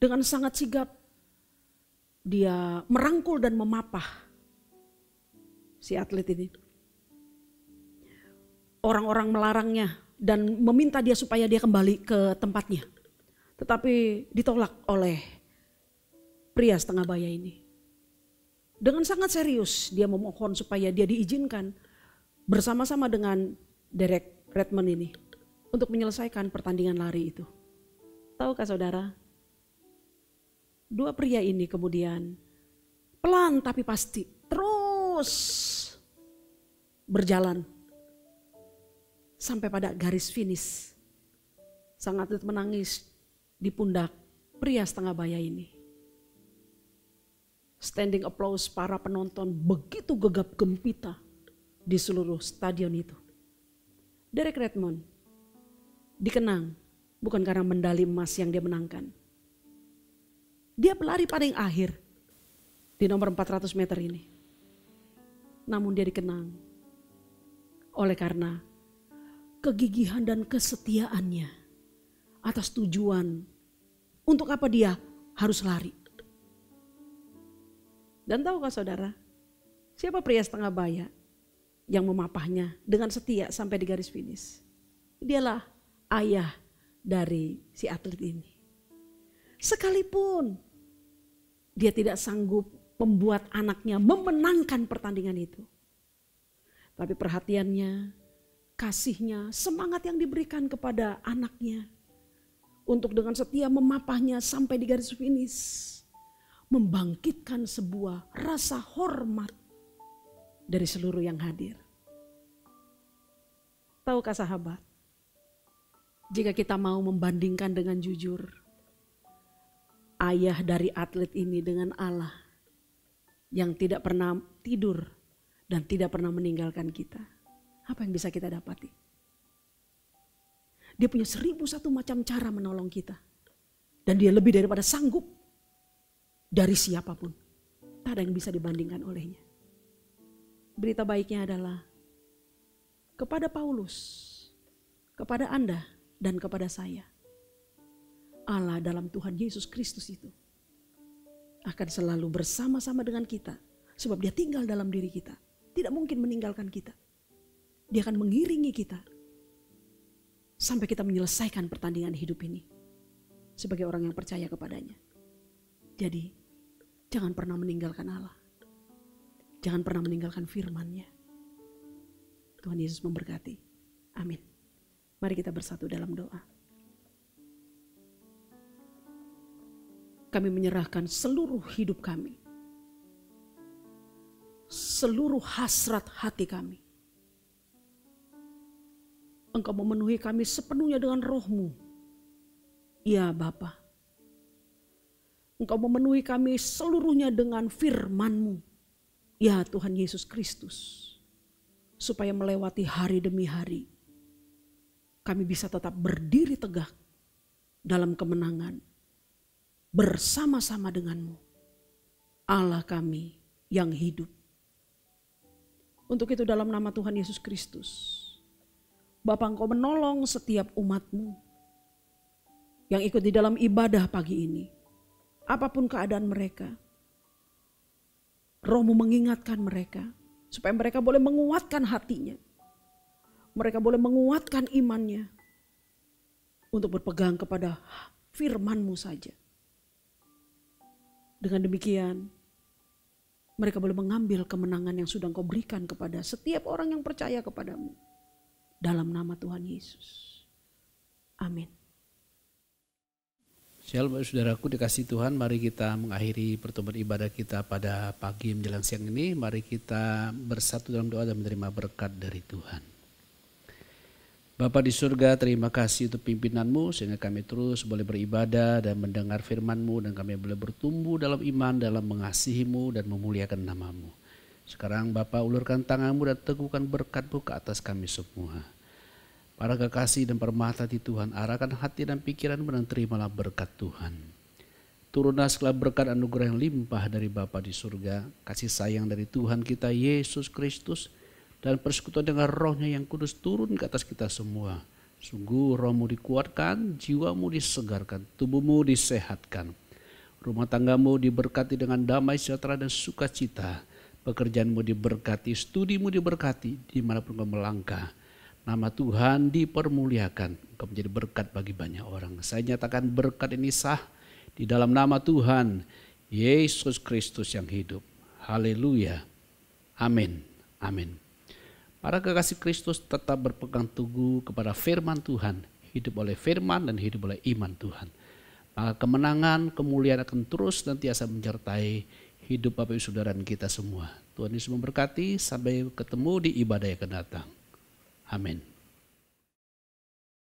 dengan sangat sigap dia merangkul dan memapah si atlet ini. Orang-orang melarangnya dan meminta dia supaya dia kembali ke tempatnya. Tetapi ditolak oleh pria setengah baya ini. Dengan sangat serius dia memohon supaya dia diizinkan bersama-sama dengan Derek Redmond ini untuk menyelesaikan pertandingan lari itu. Tahukah saudara? Dua pria ini kemudian pelan tapi pasti terus berjalan sampai pada garis finish. Sang atlet menangis di pundak pria setengah baya ini. Standing applause para penonton begitu gegap gempita di seluruh stadion itu. Derek Redmond dikenang bukan karena medali emas yang dia menangkan. Dia pelari paling akhir di nomor 400 meter ini. Namun dia dikenang oleh karena kegigihan dan kesetiaannya atas tujuan untuk apa dia harus lari. Dan tahukah saudara, siapa pria setengah baya yang memapahnya dengan setia sampai di garis finish? Dialah ayah dari si atlet ini. Sekalipun dia tidak sanggup membuat anaknya memenangkan pertandingan itu, tapi perhatiannya, kasihnya, semangat yang diberikan kepada anaknya untuk dengan setia memapahnya sampai di garis finish, membangkitkan sebuah rasa hormat dari seluruh yang hadir. Tahukah sahabat, jika kita mau membandingkan dengan jujur, ayah dari atlet ini dengan Allah yang tidak pernah tidur dan tidak pernah meninggalkan kita, apa yang bisa kita dapati? Dia punya 1001 macam cara menolong kita. Dan dia lebih daripada sanggup dari siapapun. Tak ada yang bisa dibandingkan olehnya. Berita baiknya adalah kepada Paulus, kepada Anda dan kepada saya, Allah dalam Tuhan Yesus Kristus itu akan selalu bersama-sama dengan kita. Sebab dia tinggal dalam diri kita. Tidak mungkin meninggalkan kita. Dia akan mengiringi kita sampai kita menyelesaikan pertandingan hidup ini sebagai orang yang percaya kepadanya. Jadi jangan pernah meninggalkan Allah. Jangan pernah meninggalkan firman-Nya. Tuhan Yesus memberkati. Amin. Mari kita bersatu dalam doa. Kami menyerahkan seluruh hidup kami, seluruh hasrat hati kami. Engkau memenuhi kami sepenuhnya dengan roh-Mu. Ya Bapa. Engkau memenuhi kami seluruhnya dengan firman-Mu. Ya Tuhan Yesus Kristus. Supaya melewati hari demi hari, kami bisa tetap berdiri tegak dalam kemenangan. Bersama-sama dengan-Mu. Allah kami yang hidup. Untuk itu dalam nama Tuhan Yesus Kristus, Bapa, Engkau menolong setiap umat-Mu yang ikut di dalam ibadah pagi ini. Apapun keadaan mereka, Roh-Mu mengingatkan mereka supaya mereka boleh menguatkan hatinya. Mereka boleh menguatkan imannya untuk berpegang kepada firman-Mu saja. Dengan demikian, mereka boleh mengambil kemenangan yang sudah Engkau berikan kepada setiap orang yang percaya kepada-Mu. Dalam nama Tuhan Yesus. Amin. Shalom saudaraku dikasih Tuhan, mari kita mengakhiri pertemuan ibadah kita pada pagi menjelang siang ini. Mari kita bersatu dalam doa dan menerima berkat dari Tuhan. Bapa di surga, terima kasih untuk pimpinan-Mu sehingga kami terus boleh beribadah dan mendengar firman-Mu dan kami boleh bertumbuh dalam iman, dalam mengasihi-Mu dan memuliakan nama-Mu. Sekarang Bapa ulurkan tangan-Mu dan teguhkan berkat-Mu ke atas kami semua. Para kekasih dan permata di Tuhan, arahkan hati dan pikiran-Mu dan terimalah berkat Tuhan. Turunlah segala berkat anugerah yang limpah dari Bapa di surga, kasih sayang dari Tuhan kita Yesus Kristus, dan persekutuan dengan Roh-Nya yang kudus turun ke atas kita semua. Sungguh Roh-Mu dikuatkan, jiwa-Mu disegarkan, tubuh-Mu disehatkan. Rumah tangga-Mu diberkati dengan damai sejahtera dan sukacita. Pekerjaan-Mu diberkati, studi-Mu diberkati, dimanapun Kau melangkah. Nama Tuhan dipermuliakan, Engkau menjadi berkat bagi banyak orang. Saya nyatakan berkat ini sah di dalam nama Tuhan Yesus Kristus yang hidup. Haleluya. Amin. Amin. Para kekasih Kristus tetap berpegang teguh kepada firman Tuhan, hidup oleh firman dan hidup oleh iman Tuhan. Maka kemenangan, kemuliaan akan terus nantiasa menyertai hidup Bapak Ibu Saudara kita semua. Tuhan Yesus memberkati, sampai ketemu di ibadah yang akan datang. Amin.